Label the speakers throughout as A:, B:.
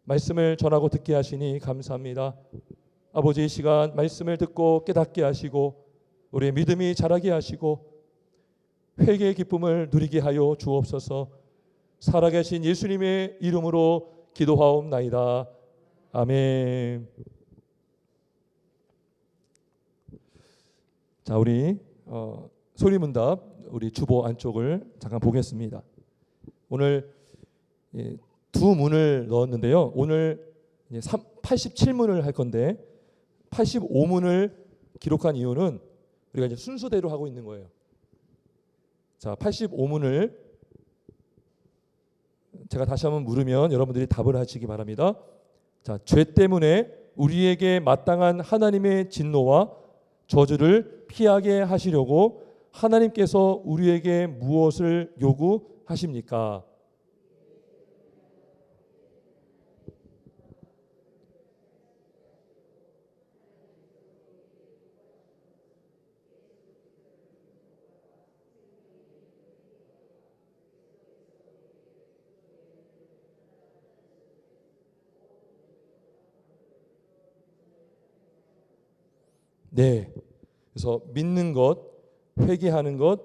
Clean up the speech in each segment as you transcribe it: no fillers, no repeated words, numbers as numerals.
A: 말씀을 전하고 듣게 하시니 감사합니다. 아버지, 이 시간 말씀을 듣고 깨닫게 하시고 우리의 믿음이 자라게 하시고 회개의 기쁨을 누리게 하여 주옵소서. 살아계신 예수님의 이름으로 기도하옵나이다. 아멘. 자, 우리 소리문답 우리 주보 안쪽을 잠깐 보겠습니다. 오늘 두 문을 넣었는데요. 오늘 87문을 할 건데 85문을 기록한 이유는 우리가 이제 순서대로 하고 있는 거예요. 자, 85문을 제가 다시 한번 물으면 여러분들이 답을 하시기 바랍니다. 자, 죄 때문에 우리에게 마땅한 하나님의 진노와 저주를 피하게 하시려고 하나님께서 우리에게 무엇을 요구하십니까? 네, 그래서 믿는 것, 회개하는 것,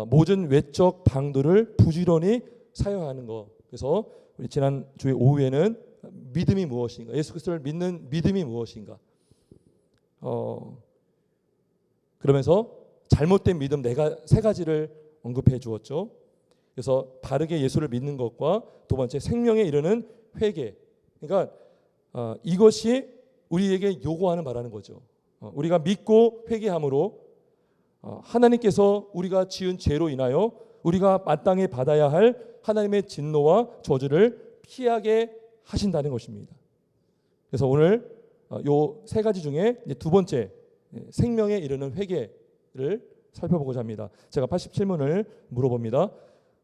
A: 모든 외적 방도를 부지런히 사용하는 것. 그래서 우리 지난 주의 오후에는 믿음이 무엇인가, 예수 그리스도를 믿는 믿음이 무엇인가, 그러면서 잘못된 믿음 세 가지를 언급해 주었죠. 그래서 바르게 예수를 믿는 것과 두 번째 생명에 이르는 회개. 그러니까 이것이 우리에게 요구하는 바라는 거죠. 우리가 믿고 회개함으로 하나님께서 우리가 지은 죄로 인하여 우리가 마땅히 받아야 할 하나님의 진노와 저주를 피하게 하신다는 것입니다. 그래서 오늘 요 세 가지 중에 이제 두 번째 생명에 이르는 회개를 살펴보고자 합니다. 제가 87문을 물어봅니다.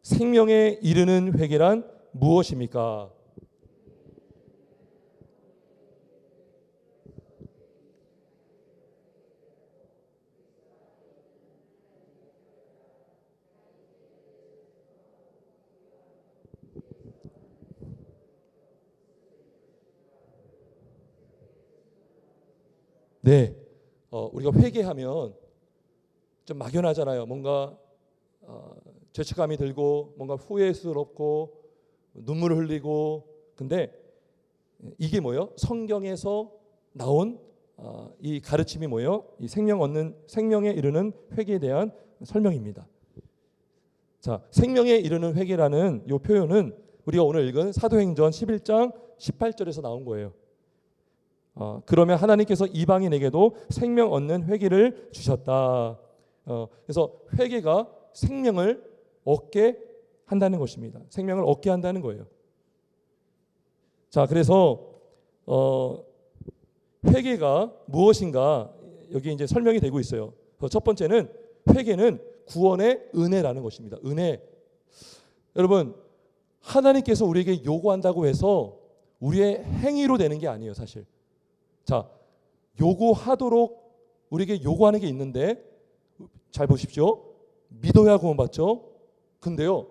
A: 생명에 이르는 회개란 무엇입니까? 네, 우리가 회개하면 좀 막연하잖아요. 뭔가 죄책감이 들고 뭔가 후회스럽고 눈물을 흘리고. 근데 이게 뭐예요? 성경에서 나온 이 가르침이 뭐예요? 이 생명에 이르는 회개에 대한 설명입니다. 자, 생명에 이르는 회개라는 이 표현은 우리가 오늘 읽은 사도행전 11장 18절에서 나온 거예요. 그러면 하나님께서 이방인에게도 생명 얻는 회개를 주셨다. 그래서 회개가 생명을 얻게 한다는 것입니다. 생명을 얻게 한다는 거예요. 자, 그래서 회개가 무엇인가 여기 이제 설명이 되고 있어요. 첫 번째는 회개는 구원의 은혜라는 것입니다. 은혜. 여러분, 하나님께서 우리에게 요구한다고 해서 우리의 행위로 되는 게 아니에요, 사실. 자, 요구하도록 우리에게 요구하는 게 있는데 잘 보십시오. 믿어야 구원받죠. 근데요,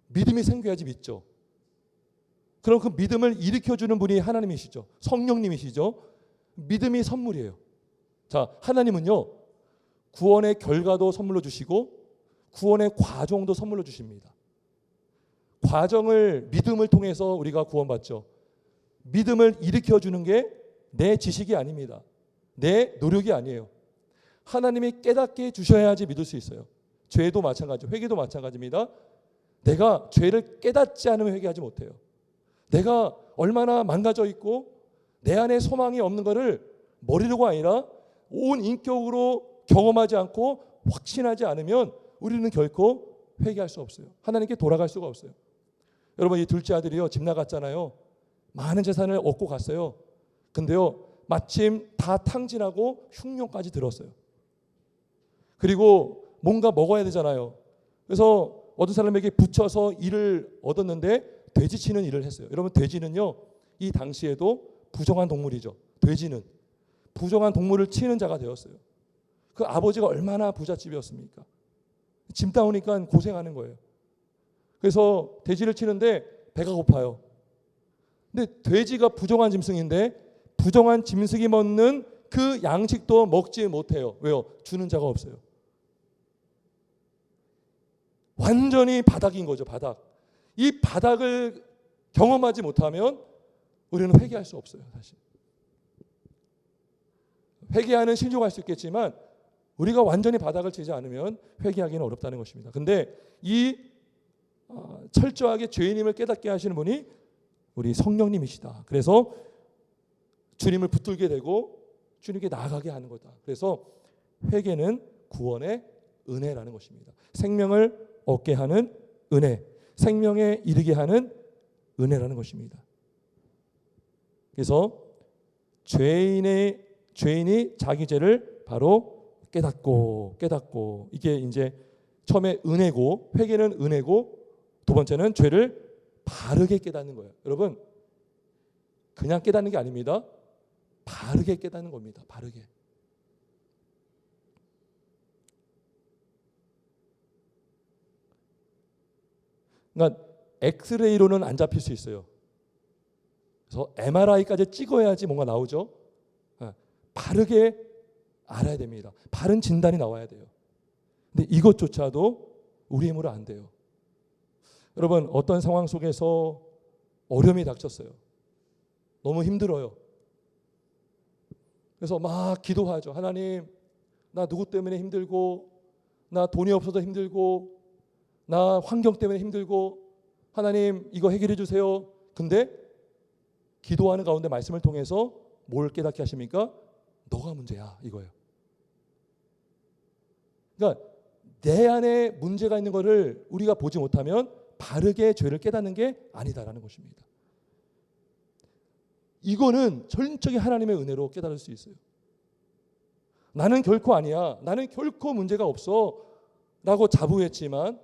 A: 믿음이 생겨야지 믿죠. 그럼 그 믿음을 일으켜주는 분이 하나님이시죠. 성령님이시죠. 믿음이 선물이에요. 자, 하나님은요, 구원의 결과도 선물로 주시고 구원의 과정도 선물로 주십니다. 과정을 믿음을 통해서 우리가 구원받죠. 믿음을 일으켜주는 게 내 지식이 아닙니다. 내 노력이 아니에요. 하나님이 깨닫게 주셔야지 믿을 수 있어요. 죄도 마찬가지, 회개도 마찬가지입니다. 내가 죄를 깨닫지 않으면 회개하지 못해요. 내가 얼마나 망가져 있고 내 안에 소망이 없는 것을 머리로가 아니라 온 인격으로 경험하지 않고 확신하지 않으면 우리는 결코 회개할 수 없어요. 하나님께 돌아갈 수가 없어요. 여러분, 이 둘째 아들이요, 집 나갔잖아요. 많은 재산을 얻고 갔어요. 근데요, 마침 다 탕진하고 흉년까지 들었어요. 그리고 뭔가 먹어야 되잖아요. 그래서 어떤 사람에게 붙여서 일을 얻었는데 돼지치는 일을 했어요. 여러분, 돼지는요, 이 당시에도 부정한 동물이죠. 돼지는 부정한 동물을 치는 자가 되었어요. 그 아버지가 얼마나 부잣집이었습니까? 짐 따오니까 고생하는 거예요. 그래서 돼지를 치는데 배가 고파요. 근데 돼지가 부정한 짐승인데 부정한 짐승이 먹는 그 양식도 먹지 못해요. 왜요? 주는 자가 없어요. 완전히 바닥인 거죠. 바닥. 이 바닥을 경험하지 못하면 우리는 회개할 수 없어요. 사실. 회개하는 신중할 수 있겠지만 우리가 완전히 바닥을 치지 않으면 회개하기는 어렵다는 것입니다. 근데 이 철저하게 죄인임을 깨닫게 하시는 분이 우리 성령님이시다. 그래서 주님을 붙들게 되고 주님께 나아가게 하는 거다. 그래서 회개는 구원의 은혜라는 것입니다. 생명을 얻게 하는 은혜, 생명에 이르게 하는 은혜라는 것입니다. 그래서 죄인이 자기 죄를 바로 깨닫고 이게 이제 처음에 은혜고, 회개는 은혜고, 두 번째는 죄를 바르게 깨닫는 거예요. 여러분, 그냥 깨닫는 게 아닙니다. 바르게 깨닫는 겁니다. 바르게. 그러니까 엑스레이로는 안 잡힐 수 있어요. 그래서 MRI까지 찍어야지 뭔가 나오죠. 바르게 알아야 됩니다. 바른 진단이 나와야 돼요. 근데 이것조차도 우리의 힘으로 안 돼요. 여러분, 어떤 상황 속에서 어려움이 닥쳤어요. 너무 힘들어요. 그래서 막 기도하죠. 하나님, 나 누구 때문에 힘들고, 나 돈이 없어서 힘들고, 나 환경 때문에 힘들고, 하나님 이거 해결해 주세요. 근데 기도하는 가운데 말씀을 통해서 뭘 깨닫게 하십니까? 너가 문제야, 이거예요. 그러니까 내 안에 문제가 있는 것을 우리가 보지 못하면 바르게 죄를 깨닫는 게 아니다라는 것입니다. 이거는 철저히 하나님의 은혜로 깨달을 수 있어요. 나는 결코 아니야, 나는 결코 문제가 없어 라고 자부했지만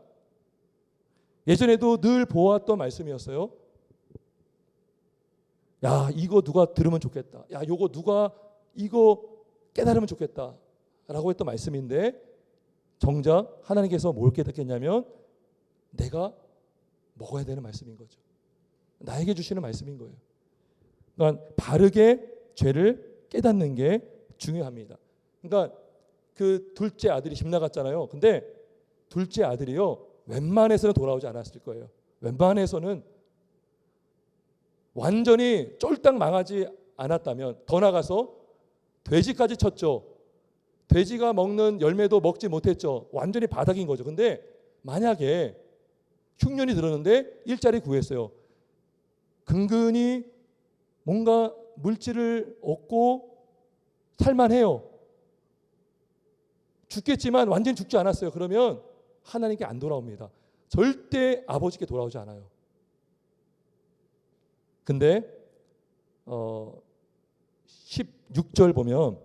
A: 예전에도 늘 보았던 말씀이었어요. 야, 이거 누가 들으면 좋겠다. 야, 요거 누가 이거 깨달으면 좋겠다 라고 했던 말씀인데 정작 하나님께서 뭘 깨닫겠냐면 내가 먹어야 되는 말씀인 거죠. 나에게 주시는 말씀인 거예요. 그러니까 바르게 죄를 깨닫는 게 중요합니다. 그러니까 그 둘째 아들이 집 나갔잖아요. 근데 둘째 아들이요, 웬만해서는 돌아오지 않았을 거예요. 웬만해서는 완전히 쫄딱 망하지 않았다면, 더 나가서 돼지까지 쳤죠. 돼지가 먹는 열매도 먹지 못했죠. 완전히 바닥인 거죠. 근데 만약에 흉년이 들었는데 일자리 구했어요. 근근히 뭔가 물질을 얻고 살만해요. 죽겠지만 완전히 죽지 않았어요. 그러면 하나님께 안 돌아옵니다. 절대 아버지께 돌아오지 않아요. 근데 16절 보면,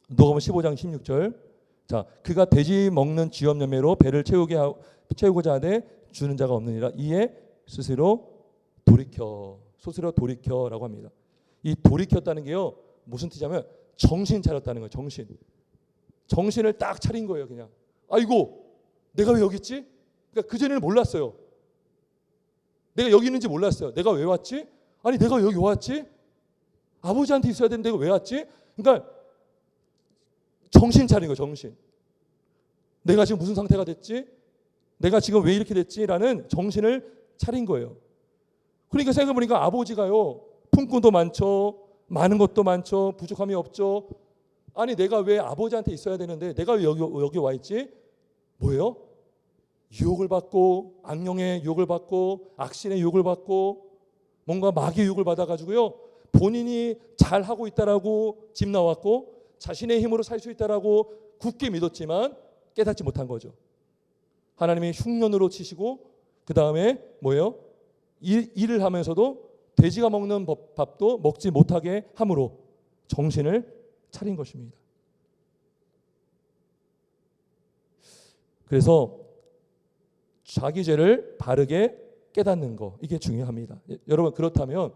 A: 누가복음 15장 16절, 자, 그가 돼지 먹는 쥐업 열매로 배를 채우고자 하되 주는 자가 없느니라. 이에 스스로 돌이켜라고 합니다. 이 돌이켰다는 게요, 무슨 뜻이냐면 정신 차렸다는 거예요. 정신을 딱 차린 거예요. 그냥 아이고, 내가 왜 여기 있지? 그러니까 그전에는 몰랐어요. 내가 여기 있는지 몰랐어요. 내가 왜 왔지? 아니, 내가 왜 여기 왔지? 아버지한테 있어야 되는데 내가 왜 왔지? 그러니까 정신 차린 거예요. 정신. 내가 지금 무슨 상태가 됐지? 내가 지금 왜 이렇게 됐지라는 정신을 차린 거예요. 그러니까 생각해보니까 아버지가요, 품꾼도 많죠, 많은 것도 많죠, 부족함이 없죠. 아니, 내가 왜 아버지한테 있어야 되는데 내가 왜 여기 와 있지? 뭐예요? 유혹을 받고, 악령의 유혹을 받고, 악신의 유혹을 받고, 뭔가 마귀의 유혹을 받아가지고요, 본인이 잘하고 있다라고 집 나왔고 자신의 힘으로 살 수 있다라고 굳게 믿었지만 깨닫지 못한 거죠. 하나님이 흉년으로 치시고 그 다음에 뭐예요? 일을 하면서도 돼지가 먹는 밥도 먹지 못하게 함으로 정신을 차린 것입니다. 그래서 자기 죄를 바르게 깨닫는 거, 이게 중요합니다. 여러분, 그렇다면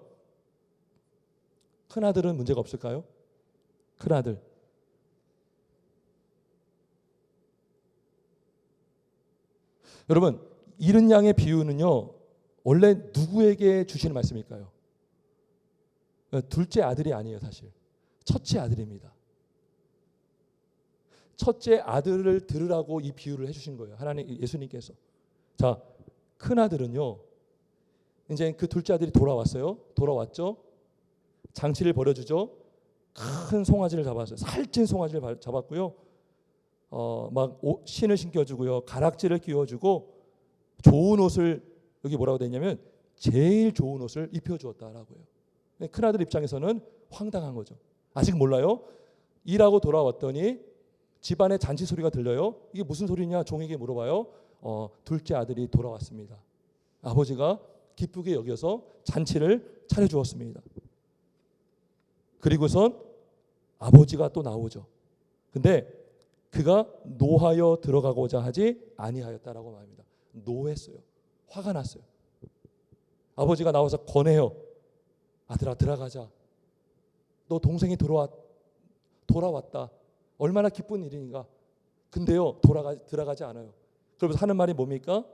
A: 큰아들은 문제가 없을까요? 큰아들. 여러분, 잃은 양의 비유는요, 원래 누구에게 주시는 말씀일까요? 둘째 아들이 아니에요, 사실. 첫째 아들입니다. 첫째 아들을 들으라고 이 비유를 해주신 거예요. 하나님, 예수님께서. 자, 큰 아들은요, 이제 그 둘째 아들이 돌아왔어요. 돌아왔죠. 장치를 벌여주죠. 큰 송아지를 잡았어요. 살찐 송아지를 잡았고요. 막 신을 신겨주고요. 가락지를 끼워주고 좋은 옷을, 여기 뭐라고 되어 있냐면 제일 좋은 옷을 입혀주었다라고 해요. 큰아들 입장에서는 황당한 거죠. 아직 몰라요. 일하고 돌아왔더니 집안에 잔치 소리가 들려요. 이게 무슨 소리냐 종에게 물어봐요. 둘째 아들이 돌아왔습니다. 아버지가 기쁘게 여겨서 잔치를 차려주었습니다. 그리고선 아버지가 또 나오죠. 근데 그가 노하여 들어가고자 하지 아니하였다라고 말합니다. 노했어요. 화가 났어요. 아버지가 나와서 권해요. 아들아, 들어가자. 너 동생이 돌아왔다. 얼마나 기쁜 일인가. 근데요, 들어가지 않아요. 그러면서 하는 말이 뭡니까?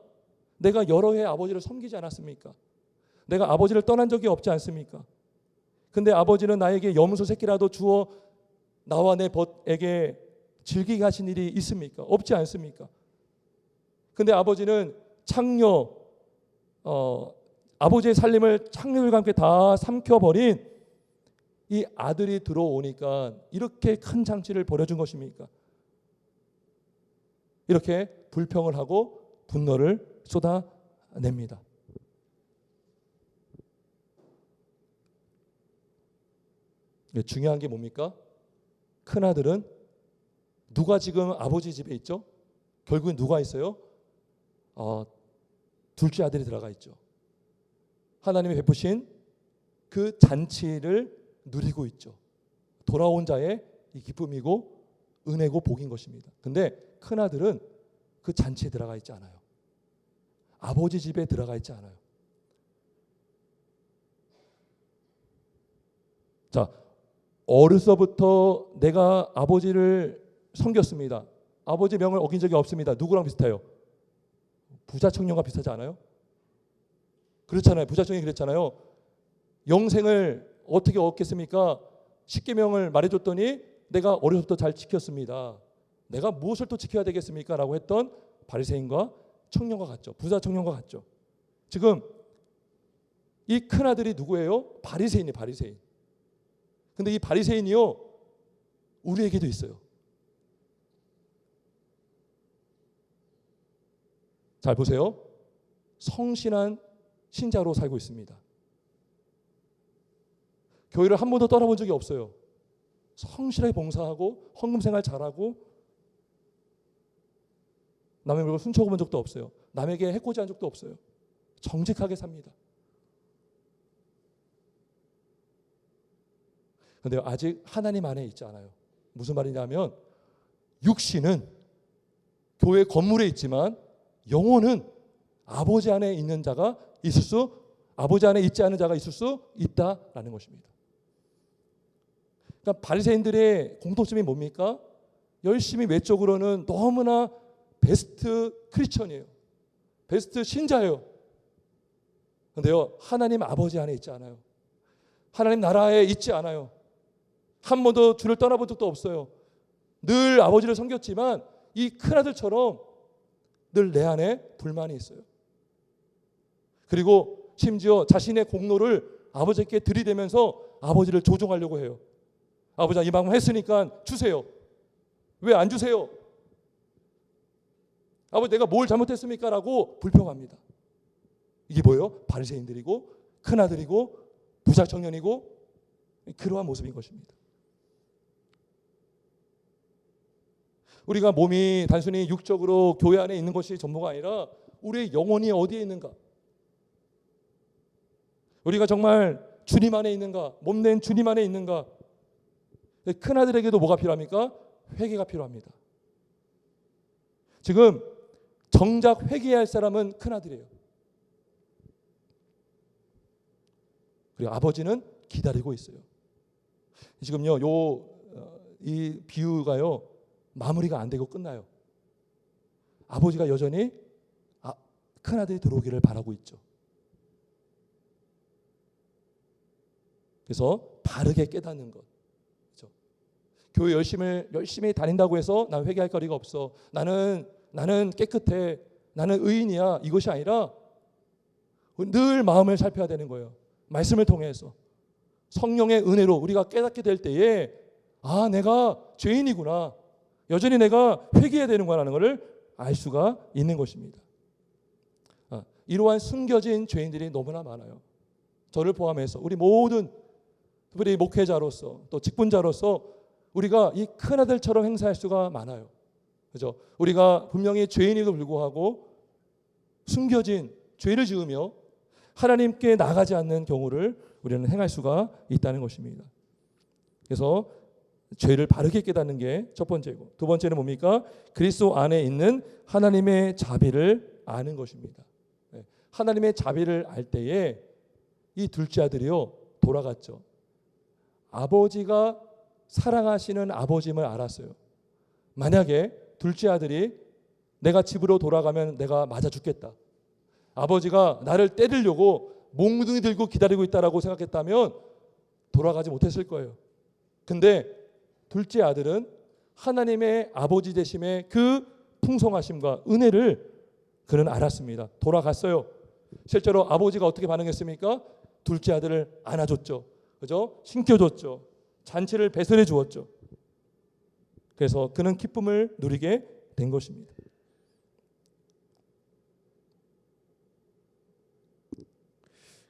A: 내가 여러 해 아버지를 섬기지 않았습니까? 내가 아버지를 떠난 적이 없지 않습니까? 근데 아버지는 나에게 염소 새끼라도 주어 나와 내 벗에게 즐기게 하신 일이 있습니까? 없지 않습니까? 근데 아버지는 창녀, 아버지의 살림을 창녀들과 함께 다 삼켜버린 이 아들이 들어오니까 이렇게 큰 장치를 벌여준 것입니까? 이렇게 불평을 하고 분노를 쏟아냅니다. 중요한 게 뭡니까? 큰아들은 누가 지금 아버지 집에 있죠? 결국은 누가 있어요? 둘째 아들이 들어가 있죠. 하나님이 베푸신 그 잔치를 누리고 있죠. 돌아온 자의 이 기쁨이고 은혜고 복인 것입니다. 근데 큰아들은 그 잔치에 들어가 있지 않아요. 아버지 집에 들어가 있지 않아요. 자, 어려서부터 내가 아버지를 섬겼습니다. 아버지 명을 어긴 적이 없습니다. 누구랑 비슷해요? 부자 청년과 비슷하지 않아요? 그렇잖아요. 부자 청년이 그랬잖아요. 영생을 어떻게 얻겠습니까? 십계명을 말해줬더니 내가 어려서부터 잘 지켰습니다. 내가 무엇을 또 지켜야 되겠습니까? 라고 했던 바리새인과 청년과 같죠. 부자 청년과 같죠. 지금 이 큰아들이 누구예요? 바리새인이에요. 바리새인. 근데 이 바리새인이요, 우리에게도 있어요. 잘 보세요. 성실한 신자로 살고 있습니다. 교회를 한 번도 떠나본 적이 없어요. 성실하게 봉사하고 헌금 생활 잘하고 남의 물건 훔쳐본 적도 없어요. 남에게 해코지 한 적도 없어요. 정직하게 삽니다. 그런데 아직 하나님 안에 있지 않아요. 무슨 말이냐면 육신은 교회 건물에 있지만 영혼은 아버지 안에 있는 자가 아버지 안에 있지 않은 자가 있을 수 있다라는 것입니다. 그러니까 바리새인들의 공통점이 뭡니까? 열심히 외적으로는 너무나 베스트 크리스천이에요. 베스트 신자예요. 그런데요, 하나님 아버지 안에 있지 않아요. 하나님 나라에 있지 않아요. 한 번도 주를 떠나본 적도 없어요. 늘 아버지를 섬겼지만 이 큰아들처럼 늘 내 안에 불만이 있어요. 그리고 심지어 자신의 공로를 아버지께 들이대면서 아버지를 조종하려고 해요. 아버지, 이만큼 했으니까 주세요. 왜 안 주세요? 아버지, 내가 뭘 잘못했습니까? 라고 불평합니다. 이게 뭐예요? 바리새인들이고 큰아들이고 부자 청년이고 그러한 모습인 것입니다. 우리가 몸이 단순히 육적으로 교회 안에 있는 것이 전부가 아니라 우리의 영혼이 어디에 있는가? 우리가 정말 주님 안에 있는가? 몸된 주님 안에 있는가? 큰아들에게도 뭐가 필요합니까? 회개가 필요합니다. 지금 정작 회개해야 할 사람은 큰아들이에요. 그리고 아버지는 기다리고 있어요. 지금요, 이 비유가요, 마무리가 안 되고 끝나요. 아버지가 여전히 큰아들이 들어오기를 바라고 있죠. 그래서 바르게 깨닫는 것. 그렇죠? 교회 열심히 다닌다고 해서 난 회개할 거리가 없어. 나는 깨끗해. 나는 의인이야. 이것이 아니라 늘 마음을 살펴야 되는 거예요. 말씀을 통해서 성령의 은혜로 우리가 깨닫게 될 때에 내가 죄인이구나. 여전히 내가 회개해야 되는구나라는 것을 알 수가 있는 것입니다. 이러한 숨겨진 죄인들이 너무나 많아요. 저를 포함해서 우리 모든 우리 목회자로서 또 직분자로서 우리가 이 큰아들처럼 행사할 수가 많아요. 그죠? 우리가 분명히 죄인에도 불구하고 숨겨진 죄를 지으며 하나님께 나가지 않는 경우를 우리는 행할 수가 있다는 것입니다. 그래서 죄를 바르게 깨닫는 게 첫 번째고, 두 번째는 뭡니까? 그리스도 안에 있는 하나님의 자비를 아는 것입니다. 하나님의 자비를 알 때에 이 둘째 아들이요 돌아갔죠. 아버지가 사랑하시는 아버지임을 알았어요. 만약에 둘째 아들이 내가 집으로 돌아가면 내가 맞아 죽겠다, 아버지가 나를 때리려고 몽둥이 들고 기다리고 있다라고 생각했다면 돌아가지 못했을 거예요. 근데 둘째 아들은 하나님의 아버지 되심의 그 풍성하심과 은혜를 그는 알았습니다. 돌아갔어요. 실제로 아버지가 어떻게 반응했습니까? 둘째 아들을 안아줬죠. 그죠? 신겨줬죠. 잔치를 배설해 주었죠. 그래서 그는 기쁨을 누리게 된 것입니다.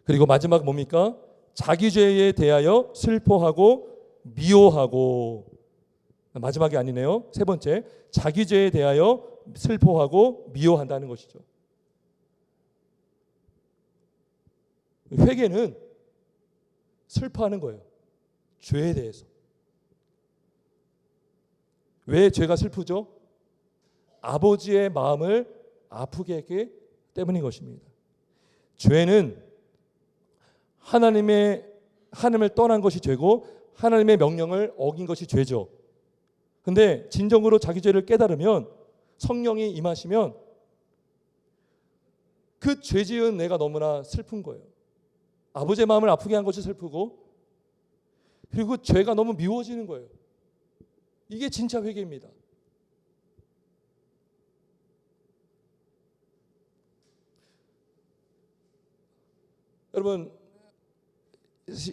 A: 그리고 마지막 뭡니까? 자기 죄에 대하여 슬퍼하고 미워하고, 마지막이 아니네요. 세 번째, 자기 죄에 대하여 슬퍼하고 미워한다는 것이죠. 회개는 슬퍼하는 거예요. 죄에 대해서. 왜 죄가 슬프죠? 아버지의 마음을 아프게 했기 때문인 것입니다. 죄는 하나님을 떠난 것이 죄고 하나님의 명령을 어긴 것이 죄죠. 근데 진정으로 자기 죄를 깨달으면, 성령이 임하시면 그 죄 지은 내가 너무나 슬픈 거예요. 아버지의 마음을 아프게 한 것이 슬프고, 그리고 죄가 너무 미워지는 거예요. 이게 진짜 회개입니다. 여러분,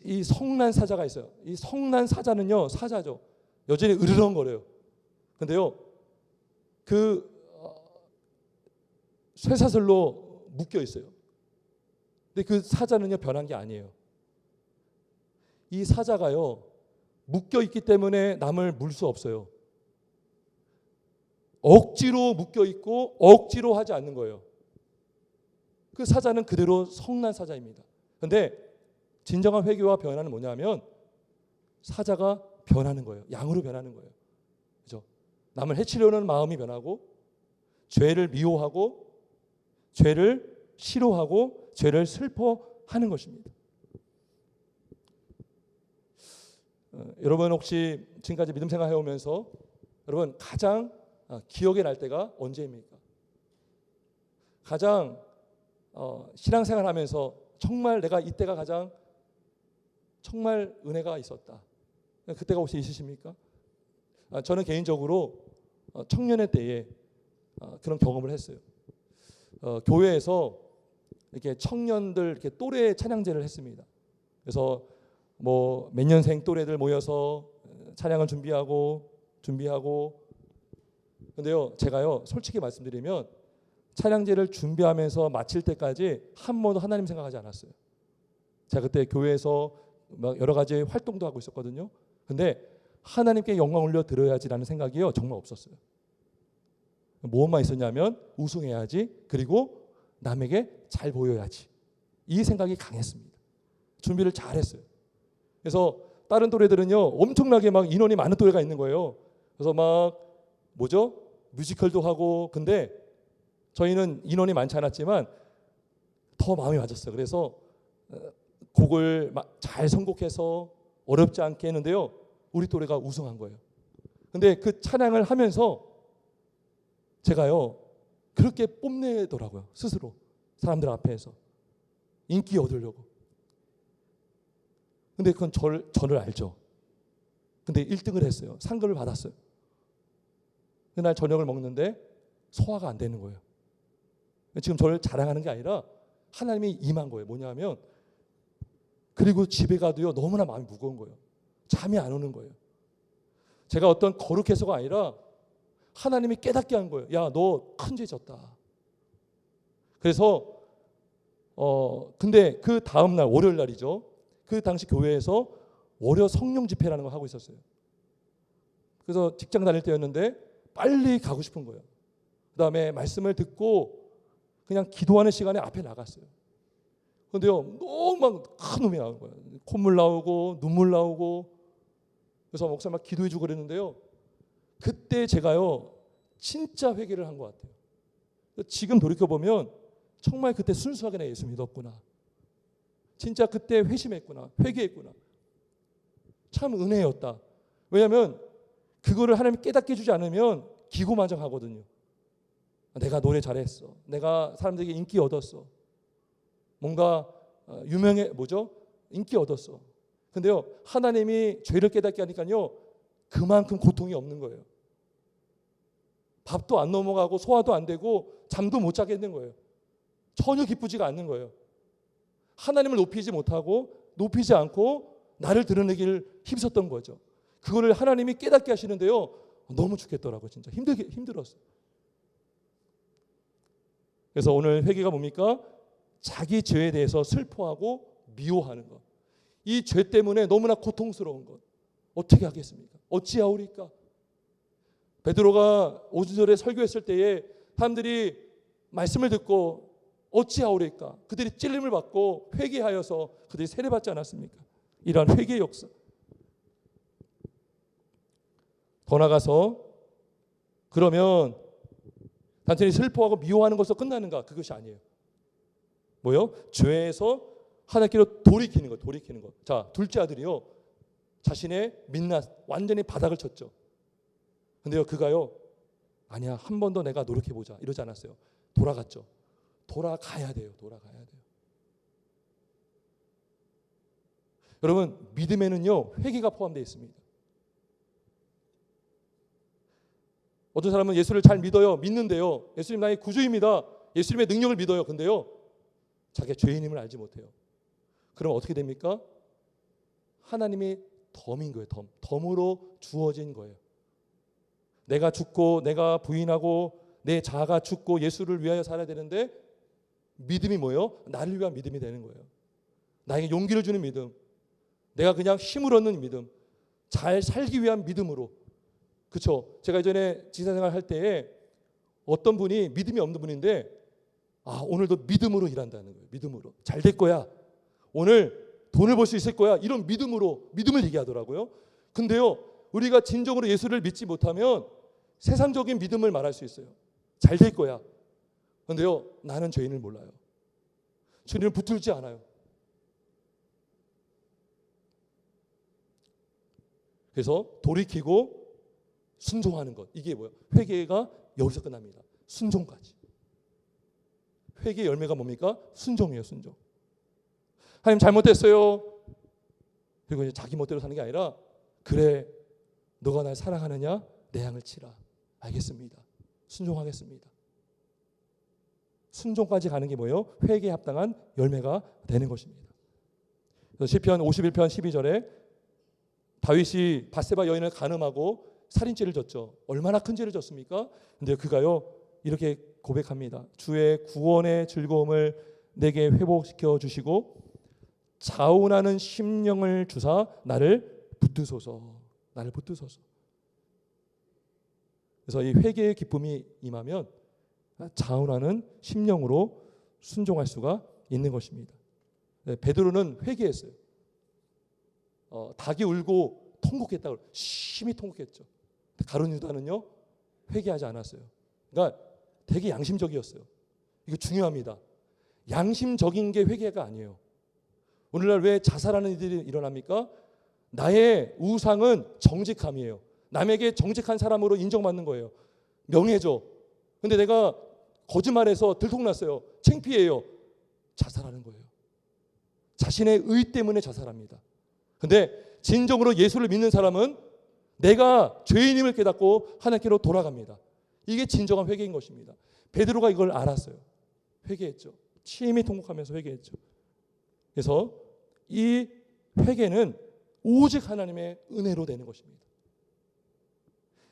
A: 이 성난 사자가 있어요. 이 성난 사자는요, 사자죠. 여전히 으르렁거려요. 근데요, 그 쇠사슬로 묶여 있어요. 근데 그 사자는요, 변한 게 아니에요. 이 사자가요, 묶여 있기 때문에 남을 물 수 없어요. 억지로 묶여 있고 억지로 하지 않는 거예요. 그 사자는 그대로 성난 사자입니다. 그런데 진정한 회개와 변화는 뭐냐면 사자가 변하는 거예요. 양으로 변하는 거예요. 그죠? 남을 해치려는 마음이 변하고, 죄를 미워하고, 죄를 싫어하고, 죄를 슬퍼하는 것입니다. 여러분 혹시 지금까지 믿음 생활 해오면서 여러분 가장 기억에 날 때가 언제입니까? 가장 신앙생활 하면서 정말 내가 이때가 가장 정말 은혜가 있었다, 그때가 혹시 있으십니까? 저는 개인적으로 청년의 때에 그런 경험을 했어요. 교회에서 이렇게 청년들 이렇게 또래 찬양제를 했습니다. 그래서 뭐 몇 년생 또래들 모여서 찬양을 준비하고 근데요, 제가요 솔직히 말씀드리면 찬양제를 준비하면서 마칠 때까지 한 번도 하나님 생각하지 않았어요. 제가 그때 교회에서 막 여러 가지 활동도 하고 있었거든요. 근데 하나님께 영광 올려 드려야지라는 생각이요 정말 없었어요. 무엇만 있었냐면 우승해야지, 그리고 남에게 잘 보여야지, 이 생각이 강했습니다. 준비를 잘했어요. 그래서 다른 또래들은요 엄청나게 막 인원이 많은 또래가 있는 거예요. 그래서 막 뮤지컬도 하고, 근데 저희는 인원이 많지 않았지만 더 마음이 맞았어요. 그래서 곡을 잘 선곡해서 어렵지 않게 했는데요, 우리 또래가 우승한 거예요. 근데 그 찬양을 하면서 제가요 그렇게 뽐내더라고요. 스스로 사람들 앞에서 인기 얻으려고. 근데 그건 저를 알죠. 근데 1등을 했어요. 상금을 받았어요. 그날 저녁을 먹는데 소화가 안 되는 거예요. 지금 저를 자랑하는 게 아니라 하나님이 임한 거예요. 뭐냐면 그리고 집에 가도요 너무나 마음이 무거운 거예요. 잠이 안 오는 거예요. 제가 어떤 거룩해서가 아니라 하나님이 깨닫게 한 거예요. 야, 너 큰 죄 졌다. 그래서 근데 그 다음 날 월요일 날이죠. 그 당시 교회에서 월요 성령 집회라는 걸 하고 있었어요. 그래서 직장 다닐 때였는데 빨리 가고 싶은 거예요. 그다음에 말씀을 듣고 그냥 기도하는 시간에 앞에 나갔어요. 그런데요 너무 막 큰 놈이 나오는 거예요. 콧물 나오고 눈물 나오고. 그래서 목사님 막 기도해 주고 그랬는데요. 그때 제가요 진짜 회개를 한 것 같아요. 지금 돌이켜보면 정말 그때 순수하게 내 예수 믿었구나. 진짜 그때 회심했구나. 회개했구나. 참 은혜였다. 왜냐하면 그거를 하나님이 깨닫게 해주지 않으면 기고만장하거든요. 내가 노래 잘했어. 내가 사람들에게 인기 얻었어. 뭔가 인기 얻었어. 근데요 하나님이 죄를 깨닫게 하니까요 그만큼 고통이 없는 거예요. 밥도 안 넘어가고 소화도 안 되고 잠도 못 자겠는 거예요. 전혀 기쁘지가 않는 거예요. 하나님을 높이지 못하고 높이지 않고 나를 드러내기를 힘썼던 거죠. 그거를 하나님이 깨닫게 하시는데요 너무 죽겠더라고요. 진짜 힘들었어요. 그래서 오늘 회개가 뭡니까? 자기 죄에 대해서 슬퍼하고 미워하는 것. 이 죄 때문에 너무나 고통스러운 것. 어떻게 하겠습니까? 어찌하오리까? 베드로가 5절에 설교했을 때에 사람들이 말씀을 듣고 어찌하오리까? 그들이 찔림을 받고 회개하여서 그들이 세례받지 않았습니까? 이러한 회개의 역사. 더 나가서 그러면 단순히 슬퍼하고 미워하는 것으로 끝나는가? 그것이 아니에요. 뭐요? 죄에서 하나님께로 돌이키는 것. 자, 둘째 아들이요. 자신의 민낯 완전히 바닥을 쳤죠. 근데요, 그가요. 아니야, 한 번 더 내가 노력해보자. 이러지 않았어요. 돌아갔죠. 돌아가야 돼요. 여러분, 믿음에는요, 회개가 포함되어 있습니다. 어떤 사람은 예수를 잘 믿는데요. 예수님 나의 구주입니다. 예수님의 능력을 믿어요. 근데요, 자기가 죄인임을 알지 못해요. 그럼 어떻게 됩니까? 하나님이 덤인 거예요. 덤으로 주어진 거예요. 내가 죽고 내가 부인하고 내 자아가 죽고 예수를 위하여 살아야 되는데 믿음이 뭐예요? 나를 위한 믿음이 되는 거예요. 나에게 용기를 주는 믿음. 내가 그냥 힘을 얻는 믿음. 잘 살기 위한 믿음으로. 그렇죠? 제가 예전에 지사생활 할 때에 어떤 분이 믿음이 없는 분인데 오늘도 믿음으로 일한다는 거예요. 믿음으로. 잘 될 거야. 오늘 돈을 벌 수 있을 거야. 이런 믿음을 얘기하더라고요. 근데요. 우리가 진정으로 예수를 믿지 못하면 세상적인 믿음을 말할 수 있어요. 잘 될 거야. 그런데요, 나는 죄인을 몰라요. 주님을 붙들지 않아요. 그래서 돌이키고 순종하는 것. 이게 뭐예요? 회개가 여기서 끝납니다. 순종까지. 회개의 열매가 뭡니까? 순종이에요. 순종. 하나님 잘못됐어요. 그리고 이제 자기 멋대로 사는 게 아니라 그래 너가 날 사랑하느냐? 내 양을 치라. 알겠습니다. 순종하겠습니다. 순종까지 가는 게 뭐예요? 회개에 합당한 열매가 되는 것입니다. 그래서 시편 51편 12절에 다윗이 밧세바 여인을 간음하고 살인죄를 졌죠. 얼마나 큰 죄를 졌습니까? 근데 그가요 이렇게 고백합니다. 주의 구원의 즐거움을 내게 회복시켜 주시고 자원하는 심령을 주사 나를 붙드소서. 그래서 이 회개의 기쁨이 임하면 자원하는 심령으로 순종할 수가 있는 것입니다. 베드로는 회개했어요. 닭이 울고 통곡했다고 심히 통곡했죠. 가룟 유다는요 회개하지 않았어요. 그러니까 되게 양심적이었어요. 이거 중요합니다. 양심적인 게 회개가 아니에요. 오늘날 왜 자살하는 일들이 일어납니까? 나의 우상은 정직함이에요. 남에게 정직한 사람으로 인정받는 거예요. 명예죠. 근데 내가 거짓말해서 들통났어요. 창피해요. 자살하는 거예요. 자신의 의 때문에 자살합니다. 근데 진정으로 예수를 믿는 사람은 내가 죄인임을 깨닫고 하나님께로 돌아갑니다. 이게 진정한 회개인 것입니다. 베드로가 이걸 알았어요. 회개했죠. 심히 통곡하면서 회개했죠. 그래서 이 회개는 오직 하나님의 은혜로 되는 것입니다.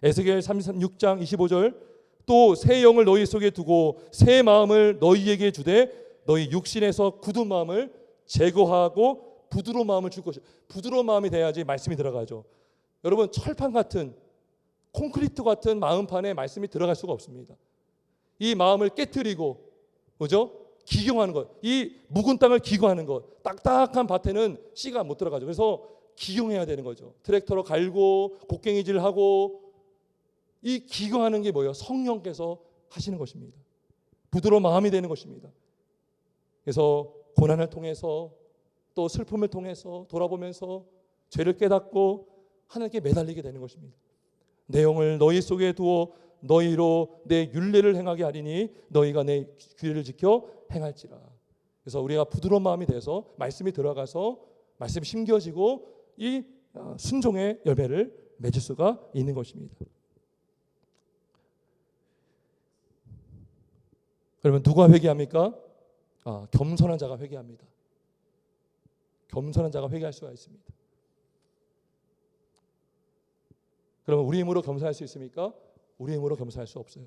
A: 에스겔 36장 25절 또 새 영을 너희 속에 두고 새 마음을 너희에게 주되 너희 육신에서 굳은 마음을 제거하고 부드러운 마음을 줄 것이다. 부드러운 마음이 돼야지 말씀이 들어가죠. 여러분 철판 같은 콘크리트 같은 마음판에 말씀이 들어갈 수가 없습니다. 이 마음을 깨트리고 그죠? 기경하는 것. 이 묵은 땅을 기경하는 것. 딱딱한 밭에는 씨가 못 들어가죠. 그래서 기경해야 되는 거죠. 트랙터로 갈고 곡괭이질하고 이 기경하는 게 뭐예요? 성령께서 하시는 것입니다. 부드러운 마음이 되는 것입니다. 그래서 고난을 통해서 또 슬픔을 통해서 돌아보면서 죄를 깨닫고 하나님께 매달리게 되는 것입니다. 내 영을 너희 속에 두어 너희로 내 율례를 행하게 하리니 너희가 내 규례를 지켜 행할지라. 그래서 우리가 부드러운 마음이 돼서 말씀이 들어가서 말씀이 심겨지고 이 순종의 열매를 맺을 수가 있는 것입니다. 그러면 누가 회개합니까? 겸손한 자가 회개합니다. 겸손한 자가 회개할 수가 있습니다. 그러면 우리 힘으로 겸손할 수 있습니까? 우리 힘으로 겸손할 수 없어요.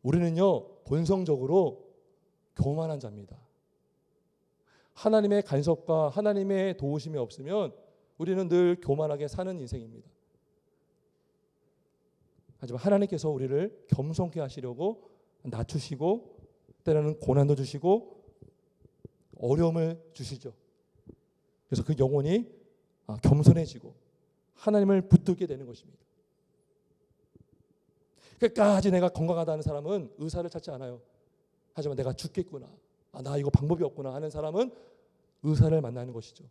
A: 우리는요 본성적으로 교만한 자입니다. 하나님의 간섭과 하나님의 도우심이 없으면 우리는 늘 교만하게 사는 인생입니다. 하지만 하나님께서 우리를 겸손케 하시려고 낮추시고 때로는 고난도 주시고 어려움을 주시죠. 그래서 그 영혼이 겸손해지고 하나님을 붙들게 되는 것입니다. 끝까지 내가 건강하다는 사람은 의사를 찾지 않아요. 하지만 내가 죽겠구나, 나 이거 방법이 없구나 하는 사람은 의사를 만나는 것이죠.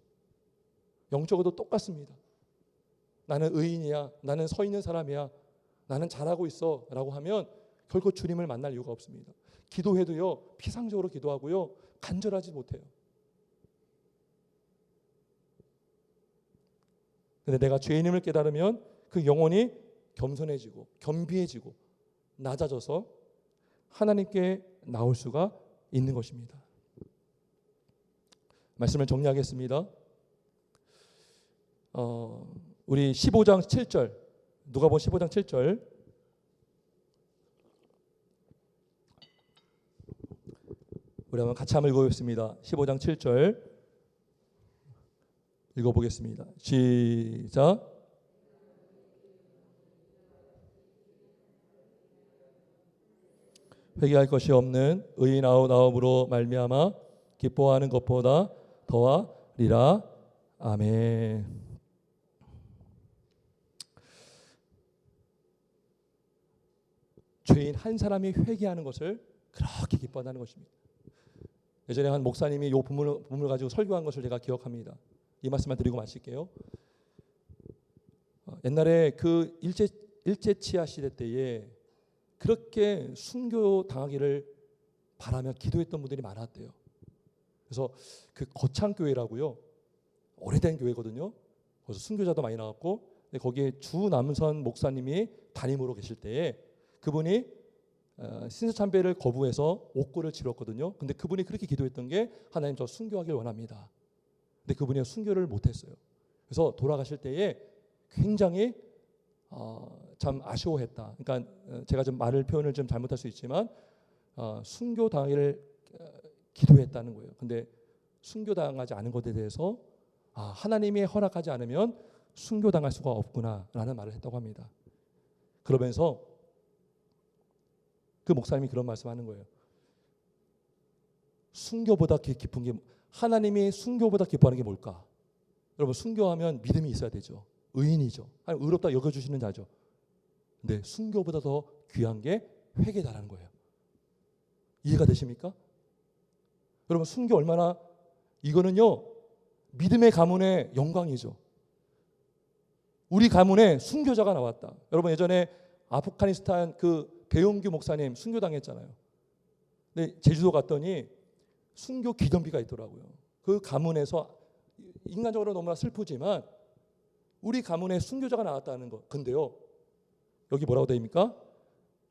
A: 영적으로도 똑같습니다. 나는 의인이야, 나는 서 있는 사람이야, 나는 잘하고 있어 라고 하면 결코 주님을 만날 이유가 없습니다. 기도해도요 피상적으로 기도하고요 간절하지 못해요. 근데 내가 죄인임을 깨달으면 그 영혼이 겸손해지고 겸비해지고 낮아져서 하나님께 나올 수가 있는 것입니다. 말씀을 정리하겠습니다. 우리 15장 7절 누가복음 15장 7절 우리 한번 같이 한번 읽어보겠습니다. 15장 7절 읽어보겠습니다. 시작. 회개할 것이 없는 의인 아홉으로 말미암아 기뻐하는 것보다 더하리라. 아멘. 죄인 한 사람이 회개하는 것을 그렇게 기뻐한다는 것입니다. 예전에 한 목사님이 이 본문을 가지고 설교한 것을 제가 기억합니다. 이 말씀만 드리고 마칠게요. 옛날에 그 일제 치하 시대 때에 그렇게 순교 당하기를 바라며 기도했던 분들이 많았대요. 그래서 그 거창교회라고요, 오래된 교회거든요. 거기서 순교자도 많이 나왔고, 거기에 주남선 목사님이 담임으로 계실 때에 그분이 신사참배를 거부해서 옥고를 치렀거든요. 근데 그분이 그렇게 기도했던 게 하나님 저 순교하길 원합니다. 근데 그분이 순교를 못했어요. 그래서 돌아가실 때에 굉장히 참 아쉬워했다. 그러니까 제가 좀 표현을 좀 잘못할 수 있지만 순교 당하기를 기도했다는 거예요. 근데 순교 당하지 않은 것에 대해서 하나님이 허락하지 않으면 순교 당할 수가 없구나라는 말을 했다고 합니다. 그러면서 그 목사님이 그런 말씀하는 거예요. 순교보다 깊은 게, 하나님이 순교보다 기뻐하는 게 뭘까? 여러분, 순교하면 믿음이 있어야 되죠. 의인이죠. 하나님 의롭다 여겨주시는 자죠. 근데 순교보다 더 귀한 게 회개다라는 거예요. 이해가 되십니까? 여러분, 순교 얼마나, 이거는요 믿음의 가문의 영광이죠. 우리 가문에 순교자가 나왔다. 여러분, 예전에 아프가니스탄 그 배용규 목사님 순교당했잖아요. 근데 제주도 갔더니 순교 기념비가 있더라고요. 그 가문에서 인간적으로 너무나 슬프지만 우리 가문에 순교자가 나왔다는 거. 근데요, 여기 뭐라고 되어 있습니까?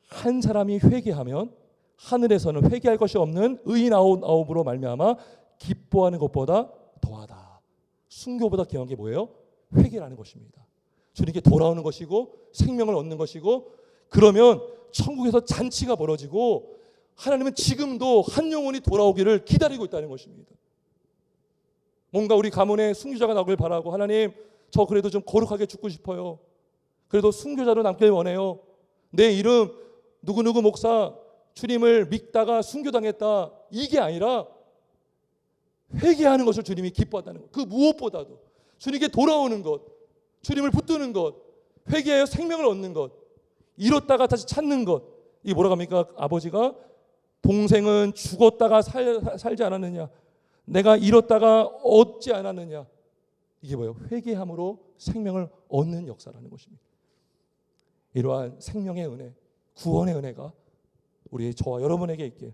A: 한 사람이 회개하면 하늘에서는 회개할 것이 없는 의인 아홉으로 말미암아 기뻐하는 것보다 더하다. 순교보다 귀한 게 뭐예요? 회개라는 것입니다. 주님께 돌아오는 것이고 생명을 얻는 것이고, 그러면 천국에서 잔치가 벌어지고 하나님은 지금도 한 영혼이 돌아오기를 기다리고 있다는 것입니다. 뭔가 우리 가문에 순교자가 나오길 바라고, 하나님 저 그래도 좀 거룩하게 죽고 싶어요. 그래도 순교자로 남길 원해요. 내 이름 누구누구 목사 주님을 믿다가 순교당했다. 이게 아니라 회개하는 것을 주님이 기뻐한다는 것. 그 무엇보다도 주님께 돌아오는 것, 주님을 붙드는 것, 회개하여 생명을 얻는 것, 잃었다가 다시 찾는 것. 이게 뭐라고 합니까? 아버지가 동생은 죽었다가 살지 않았느냐, 내가 잃었다가 얻지 않았느냐. 이게 뭐예요? 회개함으로 생명을 얻는 역사라는 것입니다. 이러한 생명의 은혜, 구원의 은혜가 우리 저와 여러분에게 있길,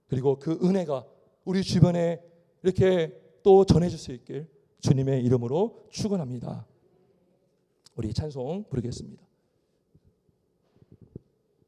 A: 그리고 그 은혜가 우리 주변에 이렇게 또 전해질 수 있길 주님의 이름으로 축원합니다. 우리 찬송 부르겠습니다.